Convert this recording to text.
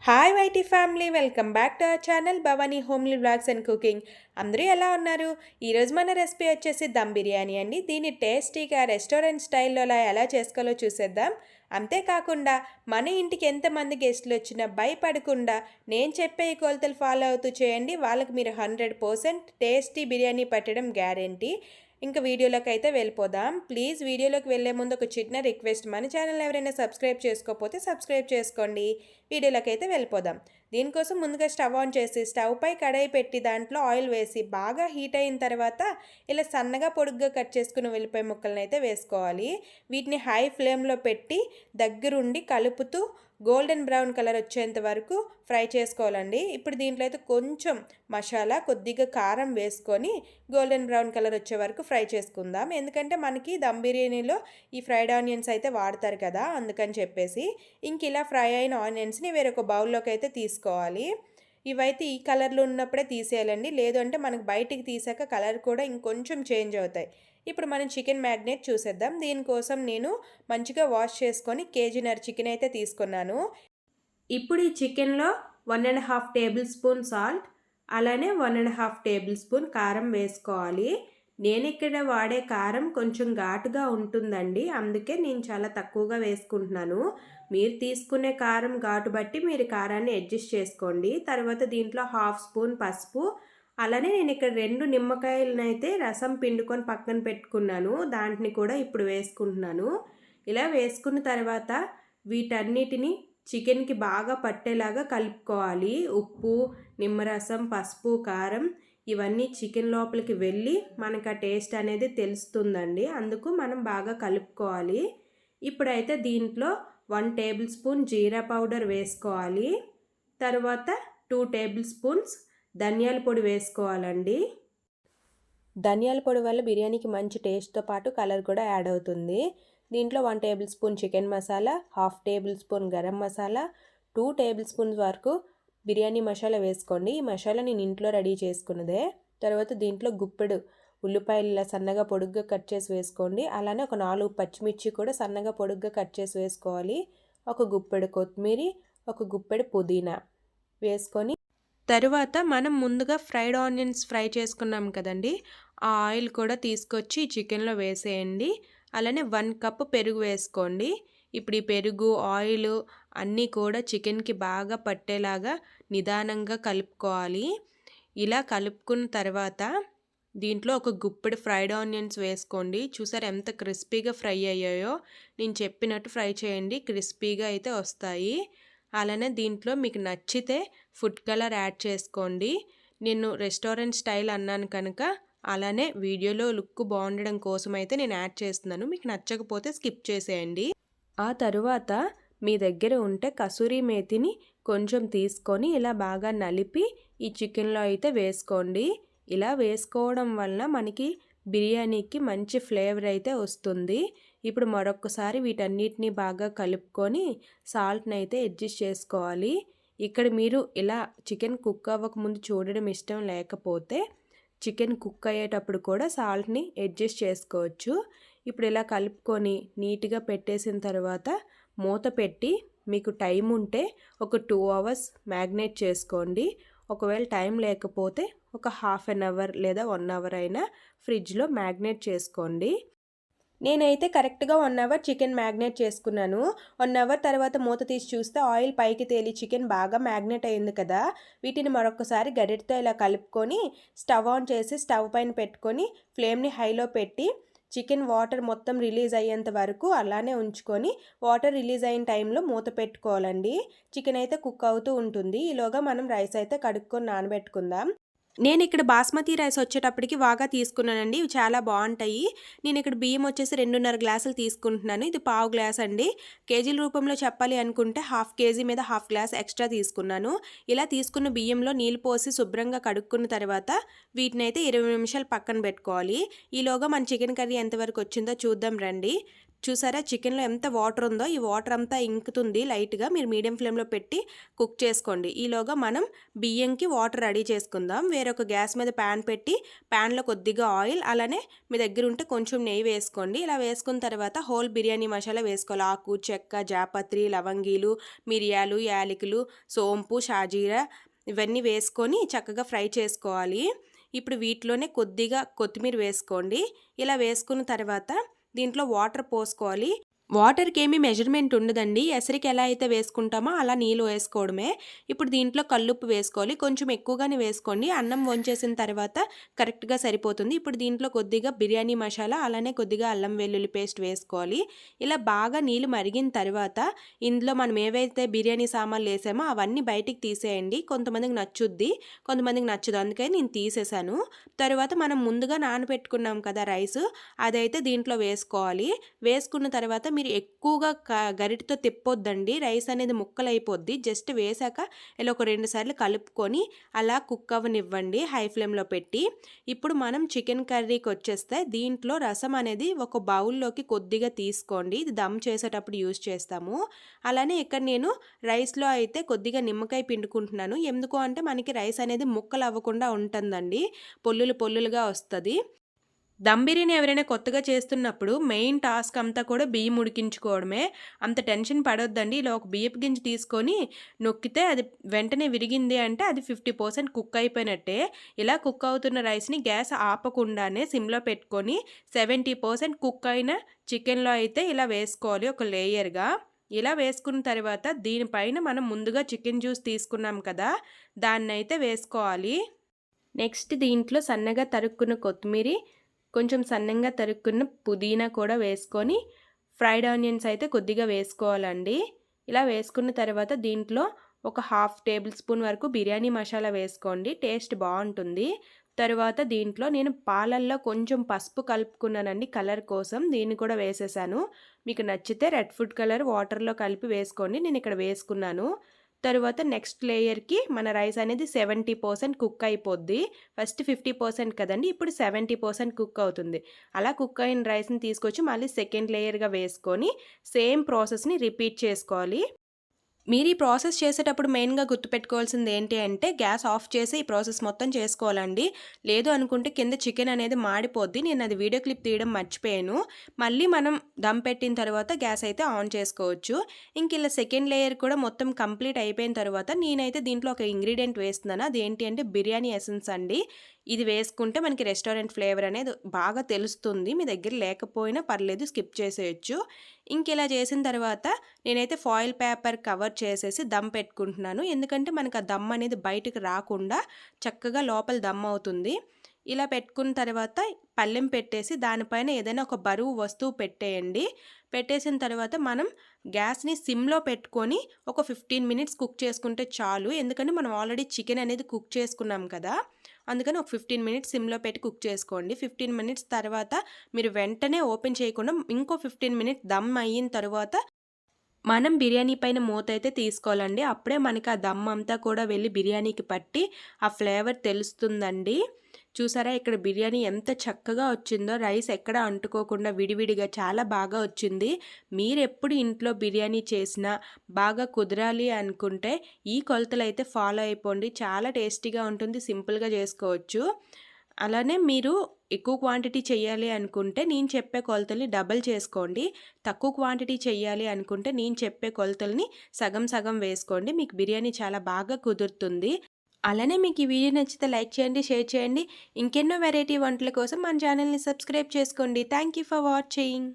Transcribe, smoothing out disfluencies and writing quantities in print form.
Hi YT family, welcome back to our channel Bhavani homely vlogs and cooking. అందరూ ఎలా ఉన్నారు? ఈరోజు మన రెసిపీ వచ్చేసి దమ్ బిర్యానీ అండి. దీన్ని టేస్టీగా రెస్టారెంట్ స్టైల్లో ఎలా చేసుకోవాలో చూసేద్దాం. అంతేకాకుండా మన ఇంటికి ఎంతమంది గెస్టులు వచ్చినా భయపడకుండా నేను చెప్పే ఈ కొలతలు ఫాలో అవుతూ చేయండి. వాళ్ళకి మీరు 100% టేస్టీ బిర్యానీ పెట్టడం గ్యారెంటీ. ఇంకా వీడియోలోకి అయితే వెళ్ళిపోదాం. ప్లీజ్ వీడియోలోకి వెళ్ళే ముందు ఒక చిన్న రిక్వెస్ట్, మన ఛానల్ ఎవరైనా సబ్స్క్రైబ్ చేసుకోకపోతే సబ్స్క్రైబ్ చేసుకోండి. వీడియోలోకి అయితే వెళ్ళిపోదాం. దీనికోసం ముందుగా స్టవ్ ఆన్ చేసి స్టవ్ పై కడాయి పెట్టి దాంట్లో ఆయిల్ వేసి బాగా హీట్ అయిన తర్వాత ఇలా సన్నగా పొడుగ్గా కట్ చేసుకుని ఉల్లిపాయ ముక్కలను అయితే వేసుకోవాలి. వీటిని హై ఫ్లేమ్లో పెట్టి దగ్గరుండి కలుపుతూ గోల్డెన్ బ్రౌన్ కలర్ వచ్చేంత వరకు ఫ్రై చేసుకోవాలండి. ఇప్పుడు దీంట్లో అయితే కొంచెం మసాలా, కొద్దిగా కారం వేసుకొని గోల్డెన్ బ్రౌన్ కలర్ వచ్చే వరకు ఫ్రై చేసుకుందాం. ఎందుకంటే మనకి దమ్ బిర్యానీలో ఈ ఫ్రైడ్ ఆనియన్స్ అయితే వాడతారు కదా, అందుకని చెప్పేసి ఇంక ఇలా ఫ్రై అయిన ఆనియన్స్ని వేరొక బౌల్లోకి అయితే తీసుకోవాలి. ఇవైతే ఈ కలర్లో ఉన్నప్పుడే తీసేయాలండి, లేదు అంటే మనకు బయటికి తీసాక కలర్ కూడా ఇంకొంచెం చేంజ్ అవుతాయి. ఇప్పుడు మనం చికెన్ మ్యాగ్నేట్ చూసేద్దాం. దీనికోసం నేను మంచిగా వాష్ చేసుకొని కేజీన్నర చికెన్ అయితే తీసుకున్నాను. ఇప్పుడు ఈ చికెన్లో 1.5 టేబుల్ స్పూన్ సాల్ట్, అలానే 1.5 టేబుల్ స్పూన్ కారం వేసుకోవాలి. నేను ఇక్కడ వాడే కారం కొంచెం ఘాటుగా ఉంటుందండి, అందుకే నేను చాలా తక్కువగా వేసుకుంటున్నాను. మీరు తీసుకునే కారం ఘాటు బట్టి మీరు కారాన్ని అడ్జస్ట్ చేసుకోండి. తర్వాత దీంట్లో 1/2 స్పూన్ పసుపు, అలానే నేను ఇక్కడ 2 నిమ్మకాయలను అయితే రసం పిండుకొని పక్కన పెట్టుకున్నాను, దాంట్ని కూడా ఇప్పుడు వేసుకుంటున్నాను. ఇలా వేసుకున్న తర్వాత వీటన్నిటిని చికెన్కి బాగా పట్టేలాగా కలుపుకోవాలి. ఉప్పు, నిమ్మరసం, పసుపు, కారం ఇవన్నీ చికెన్ లోపలికి వెళ్ళి మనకు ఆ టేస్ట్ అనేది తెలుస్తుందండి, అందుకు మనం బాగా కలుపుకోవాలి. ఇప్పుడైతే దీంట్లో 1 టేబుల్ స్పూన్ జీరా పౌడర్ వేసుకోవాలి. తర్వాత 2 టేబుల్ స్పూన్స్ ధనియాల పొడి వేసుకోవాలండి. ధనియాల పొడి వల్ల బిర్యానీకి మంచి టేస్ట్తో పాటు కలర్ కూడా యాడ్ అవుతుంది. దీంట్లో 1 table spoon chicken masala, 1/2 table spoon garam masala, 2 table spoons వరకు బిర్యానీ మసాలా వేసుకోండి. ఈ మసాలా నేను ఇంట్లో రెడీ చేసుకున్నదే. తర్వాత దీంట్లో గుప్పెడు ఉల్లిపాయలు ఇలా సన్నగా పొడుగ్గా కట్ చేసి వేసుకోండి. అలానే ఒక 4 పచ్చిమిర్చి కూడా సన్నగా పొడుగ్గా కట్ చేసి వేసుకోవాలి. ఒక గుప్పెడు కొత్తిమీర, ఒక గుప్పెడు పుదీనా వేసుకొని తరువాత మనం ముందుగా ఫ్రైడ్ ఆనియన్స్ ఫ్రై చేసుకున్నాం కదండి, ఆ ఆయిల్ కూడా తీసుకొచ్చి చికెన్లో వేసేయండి. అలానే 1 కప్ పెరుగు వేసుకోండి. ఇప్పుడు ఈ పెరుగు, ఆయిల్ అన్నీ కూడా చికెన్కి బాగా పట్టేలాగా నిదానంగా కలుపుకోవాలి. ఇలా కలుపుకున్న తర్వాత దీంట్లో ఒక గుప్పెడు ఫ్రైడ్ ఆనియన్స్ వేసుకోండి. చూసారు ఎంత క్రిస్పీగా ఫ్రై అయ్యాయో? నేను చెప్పినట్టు ఫ్రై చేయండి, క్రిస్పీగా అయితే వస్తాయి. అలానే దీంట్లో మీకు నచ్చితే ఫుడ్ కలర్ యాడ్ చేసుకోండి. నేను రెస్టారెంట్ స్టైల్ అన్నాను కనుక అలానే వీడియోలో లుక్ బాగుండడం కోసం అయితే నేను యాడ్ చేస్తున్నాను. మీకు నచ్చకపోతే స్కిప్ చేసేయండి. ఆ తరువాత మీ దగ్గర ఉంటే కసూరి మేతిని కొంచెం తీసుకొని ఇలా బాగా నలిపి ఈ చికెన్లో అయితే వేసుకోండి. ఇలా వేసుకోవడం వల్ల మనకి బిర్యానీకి మంచి ఫ్లేవర్ అయితే వస్తుంది. ఇప్పుడు మరొకసారి వీటన్నిటిని బాగా కలుపుకొని సాల్ట్ని అయితే అడ్జస్ట్ చేసుకోవాలి. ఇక్కడ మీరు ఇలా చికెన్ కుక్ అవ్వకముందు చూడడం ఇష్టం లేకపోతే చికెన్ కుక్ అయ్యేటప్పుడు కూడా సాల్ట్ని అడ్జస్ట్ చేసుకోవచ్చు. ఇప్పుడు ఇలా కలుపుకొని నీట్గా పెట్టేసిన తర్వాత మూత పెట్టి మీకు టైం ఉంటే ఒక 2 అవర్స్ మ్యాగ్నేట్ చేసుకోండి. ఒకవేళ టైం లేకపోతే ఒక 1/2 అవర్ లేదా 1 అవర్ అయినా ఫ్రిడ్జ్లో మ్యాగ్నేట్ చేసుకోండి. నేనైతే కరెక్ట్గా 1 అవర్ చికెన్ మ్యాగ్నేట్ చేసుకున్నాను. 1 అవర్ తర్వాత మూత తీసి చూస్తే ఆయిల్ పైకి తేలి చికెన్ బాగా మ్యాగ్నేట్ అయింది కదా. వీటిని మరొకసారి గరిటెతో ఇలా కలుపుకొని స్టవ్ ఆన్ చేసి స్టవ్ పైన పెట్టుకొని ఫ్లేమ్ని హైలో పెట్టి చికెన్ వాటర్ మొత్తం రిలీజ్ అయ్యేంత వరకు అలానే ఉంచుకొని వాటర్ రిలీజ్ అయిన టైంలో మూత పెట్టుకోవాలండి. చికెన్ అయితే కుక్ అవుతూ ఉంటుంది. ఈలోగా మనం రైస్ అయితే కడుక్కొని నానబెట్టుకుందాం. నేను ఇక్కడ బాస్మతి రైస్ వచ్చేటప్పటికి బాగా తీసుకున్నానండి. ఇవి చాలా బాగుంటాయి. నేను ఇక్కడ బియ్యం వచ్చేసి 2.5 గ్లాసులు తీసుకుంటున్నాను. ఇది 1/2 గ్లాస్ అండి. కేజీల రూపంలో చెప్పాలి అనుకుంటే 1/2 కేజీ మీద 1/2 గ్లాస్ ఎక్స్ట్రా తీసుకున్నాను. ఇలా తీసుకున్న బియ్యంలో నీళ్ళు పోసి శుభ్రంగా కడుక్కున్న తర్వాత వీటిని అయితే 20 నిమిషాలు పక్కన పెట్టుకోవాలి. ఈలోగా మన చికెన్ కర్రీ ఎంతవరకు వచ్చిందో చూద్దాం రండి. చూసారా చికెన్లో ఎంత వాటర్ ఉందో, ఈ వాటర్ అంతా ఇంకుతుంది లైట్గా. మీరు మీడియం ఫ్లేమ్లో పెట్టి కుక్ చేసుకోండి. ఈలోగా మనం బియ్యంకి వాటర్ రెడీ చేసుకుందాం. వేరొక గ్యాస్ మీద ప్యాన్ పెట్టి ప్యాన్లో కొద్దిగా ఆయిల్, అలానే మీ దగ్గర ఉంటే కొంచెం నెయ్యి వేసుకోండి. ఇలా వేసుకున్న తర్వాత హోల్ బిర్యానీ మసాలా వేసుకోవాలి. ఆకు, చెక్క, జాపత్రి, లవంగీలు, మిరియాలు, యాలకులు, సోంపు, షాజీరా ఇవన్నీ వేసుకొని చక్కగా ఫ్రై చేసుకోవాలి. ఇప్పుడు వీటిలోనే కొద్దిగా కొత్తిమీర వేసుకోండి. ఇలా వేసుకున్న తర్వాత దీంట్లో వాటర్ పోసుకోవాలి. వాటర్కి ఏమీ మెజర్మెంట్ ఉండదండి. ఎసరికి ఎలా అయితే వేసుకుంటామో అలా నీళ్ళు వేసుకోవడమే. ఇప్పుడు దీంట్లో కల్లుప్పు వేసుకోవాలి. కొంచెం ఎక్కువగానే వేసుకోండి. అన్నం వంచేసిన తర్వాత కరెక్ట్గా సరిపోతుంది. ఇప్పుడు దీంట్లో కొద్దిగా బిర్యానీ మసాలా, అలానే కొద్దిగా అల్లం వెల్లుల్లి పేస్ట్ వేసుకోవాలి. ఇలా బాగా నీళ్ళు మరిగిన తర్వాత ఇందులో మనం ఏవైతే బిర్యానీ సామాన్లు వేసామో అవన్నీ బయటికి తీసేయండి. కొంతమందికి నచ్చుద్ది, కొంతమందికి నచ్చదు, అందుకని నేను తీసేసాను. తర్వాత మనం ముందుగా నానబెట్టుకున్నాం కదా రైస్, అదైతే దీంట్లో వేసుకోవాలి. వేసుకున్న తర్వాత మీరు ఎక్కువగా గరిటతో తిప్పొద్దండి, రైస్ అనేది ముక్కలు అయిపోద్ది. జస్ట్ వేసాక ఇలా ఒక 2 సార్లు కలుపుకొని అలా కుక్ అవ్వనివ్వండి హై ఫ్లేమ్లో పెట్టి. ఇప్పుడు మనం చికెన్ కర్రీకి వచ్చేస్తే దీంట్లో రసం అనేది ఒక బౌల్లోకి కొద్దిగా తీసుకోండి. ఇది దమ్ చేసేటప్పుడు యూజ్ చేస్తాము. అలానే ఇక్కడ నేను రైస్లో అయితే కొద్దిగా నిమ్మకాయ పిండుకుంటున్నాను. ఎందుకు అంటే మనకి రైస్ అనేది ముక్కలు అవ్వకుండా ఉంటుందండి, పొల్లులుగా వస్తుంది. దమ్ బిర్యానీ ఎవరైనా కొత్తగా చేస్తున్నప్పుడు మెయిన్ టాస్క్ అంతా కూడా బియ్యం ఉడికించుకోవడమే. అంత టెన్షన్ పడొద్దండి. ఇలా ఒక బియ్యపు గింజ తీసుకొని నొక్కితే అది వెంటనే విరిగింది అంటే అది 50% కుక్ అయిపోయినట్టే. ఇలా కుక్ అవుతున్న రైస్ని గ్యాస్ ఆపకుండానే సిమ్లో పెట్టుకొని 70% కుక్ అయిన చికెన్లో అయితే ఇలా వేసుకోవాలి ఒక లేయర్గా. ఇలా వేసుకున్న తర్వాత దీనిపైన మనం ముందుగా చికెన్ జ్యూస్ తీసుకున్నాం కదా, దాన్ని అయితే వేసుకోవాలి. నెక్స్ట్ దీంట్లో సన్నగా తరుక్కున్న కొత్తిమీర, కొంచెం సన్నంగా తరుక్కున్న పుదీనా కూడా వేసుకొని ఫ్రైడ్ ఆనియన్స్ అయితే కొద్దిగా వేసుకోవాలండి. ఇలా వేసుకున్న తర్వాత దీంట్లో ఒక 1/2 టేబుల్ స్పూన్ వరకు బిర్యానీ మసాలా వేసుకోండి, టేస్ట్ బాగుంటుంది. తర్వాత దీంట్లో నేను పాలల్లో కొంచెం పసుపు కలుపుకున్నానండి కలర్ కోసం, దీన్ని కూడా వేసేసాను. మీకు నచ్చితే రెడ్ ఫుడ్ కలర్ వాటర్లో కలిపి వేసుకోండి, నేను ఇక్కడ వేసుకున్నాను. తరువాత నెక్స్ట్ లేయర్కి మన రైస్ అనేది 70% కుక్ అయిపోద్ది. ఫస్ట్ 50% కదండి, ఇప్పుడు 70% కుక్ అవుతుంది. అలా కుక్ అయిన రైస్ని తీసుకొచ్చి మళ్ళీ సెకండ్ లేయర్గా వేసుకొని సేమ్ ప్రాసెస్ని రిపీట్ చేసుకోవాలి. మీరు ఈ ప్రాసెస్ చేసేటప్పుడు మెయిన్గా గుర్తుపెట్టుకోవాల్సింది ఏంటి అంటే గ్యాస్ ఆఫ్ చేసి ఈ ప్రాసెస్ మొత్తం చేసుకోవాలండి. లేదు అనుకుంటే కింద చికెన్ అనేది మాడిపోద్ది. నేను అది వీడియో క్లిప్ తీయడం మర్చిపోయాను. మళ్ళీ మనం దమ్ పెట్టిన తర్వాత గ్యాస్ అయితే ఆన్ చేసుకోవచ్చు. ఇంక ఇలా సెకండ్ లేయర్ కూడా మొత్తం కంప్లీట్ అయిపోయిన తర్వాత నేనైతే దీంట్లో ఒక ఇంగ్రీడియంట్ వేస్తున్నాను. అది ఏంటి అంటే బిర్యానీ ఎసెన్స్ అండి. ఇది వేసుకుంటే మనకి రెస్టారెంట్ ఫ్లేవర్ అనేది బాగా తెలుస్తుంది. మీ దగ్గర లేకపోయినా పర్లేదు, స్కిప్ చేసేయచ్చు. ఇంక ఇలా చేసిన తర్వాత నేనైతే ఫాయిల్ పేపర్ కవర్ చేసేసి దమ్ పెట్టుకుంటున్నాను. ఎందుకంటే మనకు ఆ దమ్ అనేది బయటకు రాకుండా చక్కగా లోపల దమ్ అవుతుంది. ఇలా పెట్టుకున్న తర్వాత పళ్ళెం పెట్టేసి దానిపైన ఏదైనా ఒక బరువు వస్తువు పెట్టేయండి. పెట్టేసిన తర్వాత మనం గ్యాస్ని సిమ్లో పెట్టుకొని ఒక 15 మినిట్స్ కుక్ చేసుకుంటే చాలు. ఎందుకంటే మనం ఆల్రెడీ చికెన్ అనేది కుక్ చేసుకున్నాం కదా, అందుకని ఒక 15 మినిట్స్ సిమ్లో పెట్టి కుక్ చేసుకోండి. 15 మినిట్స్ తర్వాత మీరు వెంటనే ఓపెన్ చేయకుండా ఇంకో 15 మినిట్స్ దమ్ అయిన తర్వాత మనం బిర్యానీ పైన మూత అయితే తీసుకోవాలండి. అప్పుడే మనకి ఆ దమ్ అంతా కూడా వెళ్ళి బిర్యానీకి పట్టి ఆ ఫ్లేవర్ తెలుస్తుందండి. చూసారా ఇక్కడ బిర్యానీ ఎంత చక్కగా వచ్చిందో, రైస్ ఎక్కడ అంటుకోకుండా విడివిడిగా చాలా బాగా వచ్చింది. మీరు ఎప్పుడు ఇంట్లో బిర్యానీ చేసినా బాగా కుదరాలి అనుకుంటే ఈ కొలతలు అయితే ఫాలో అయిపోండి. చాలా టేస్టీగా ఉంటుంది, సింపుల్గా చేసుకోవచ్చు. అలానే మీరు ఎక్కువ క్వాంటిటీ చేయాలి అనుకుంటే నేను చెప్పే కొలతల్ని డబల్ చేసుకోండి. తక్కువ క్వాంటిటీ చేయాలి అనుకుంటే నేను చెప్పే కొలతల్ని సగం సగం వేసుకోండి. మీకు బిర్యానీ చాలా బాగా కుదురుతుంది. అలానే మీకు ఈ వీడియో నచ్చితే లైక్ చేయండి, షేర్ చేయండి. ఇంకెన్నో వెరైటీ వంటల కోసం మన ఛానల్ని సబ్స్క్రైబ్ చేసుకోండి. Thank you for watching.